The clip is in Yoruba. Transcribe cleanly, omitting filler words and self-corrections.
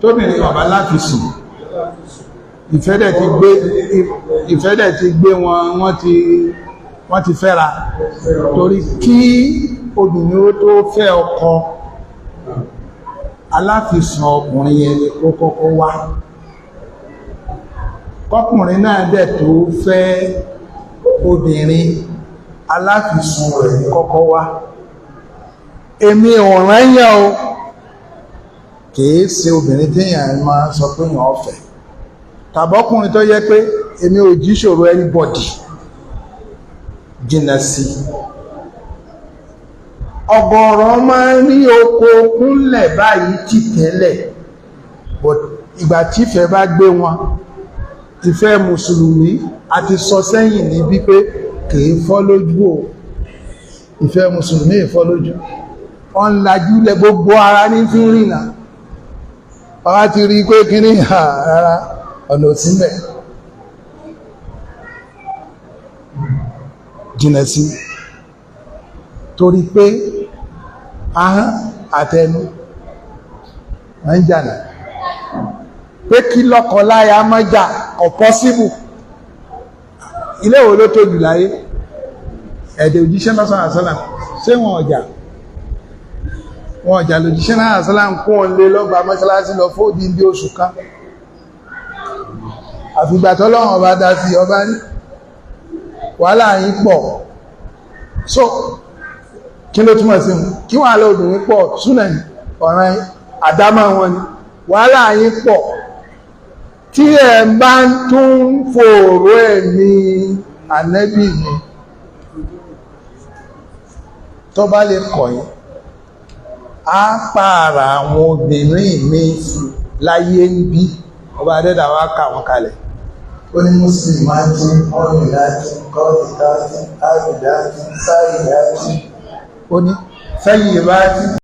tóbìnrin bàbá láti sùn ìfẹ́ dẹ̀ ti gbé wọ́n ti fẹ́ra torí kí obìnrin ó tó fẹ́ ọkọ aláfisùn ọkùnrin yẹn ni kó kọ́kọ́ wá kọkùnrin náà dẹ̀ tó fẹ́ obìnrin aláfisùn rẹ̀ ní kọ́kọ́ wá èmi ọ̀ràn yẹn o kìí ṣe obìnrin téèyàn máa sọ pé yàn ọ̀fẹ́ tàbọ́kùnrin tó yẹ pé èmi ò jíṣòro anybody jìnnà sí ọ̀gọ̀rọ̀ máa ń rí oko kúnlẹ̀ báyìí ti tẹ́lẹ̀ but ìgbà tífẹ́ bá gbé wọn ìfẹ́ mùsùlùmí àti sọ sẹ́yìn níbi pé kìí fọ́ lójú o ìfẹ́ mùsùlùmí ìfọ́ lójú wọ́n lajú lẹ gbogbo ara ní fi ń rìnà ọ̀rá ti rí pé kí ní rárá ọ̀nà òsínbẹ̀ jìnà sí torí pé ahọ́n àtẹnu wọ́n ń jànà pé kí lọ́kọ láya mọ́jà ọ̀pọ́síbù ilé wo ló tóbi láyé ẹ̀dẹ̀ òjíṣẹ́ náà sọ́nà sọ́nà ṣé wọn ọjà lòjíṣẹ́ náà sọ́nà ń kún òun lé lọ́gbà mọ́ṣáláṣí lọ fóòdì bí oṣù kan àfìgbà tọ́lọ́run ọba dá sí ọba ní wàhálà yìí pọ̀ so kí ló túmọ̀ sí kí wàhálà obìnrin pọ̀ súnà ní ọ̀ràn àdámà wọn ni wàhálà yìí pọ̀ tí ẹ̀ bá ń tún fòòró ẹ̀ ní ànẹ́bì ni tó bá lè kọ̀yìn á pààrà àwọn obìnrin mi láyé ń bí ọba adẹ́dà wá kà wọ́n kalẹ̀ ó ní muslim máa ń tí ọ̀rìn láti kọ́ọ̀tì láti áàrùn láti sáyì láti ó ní sẹ́yìn láti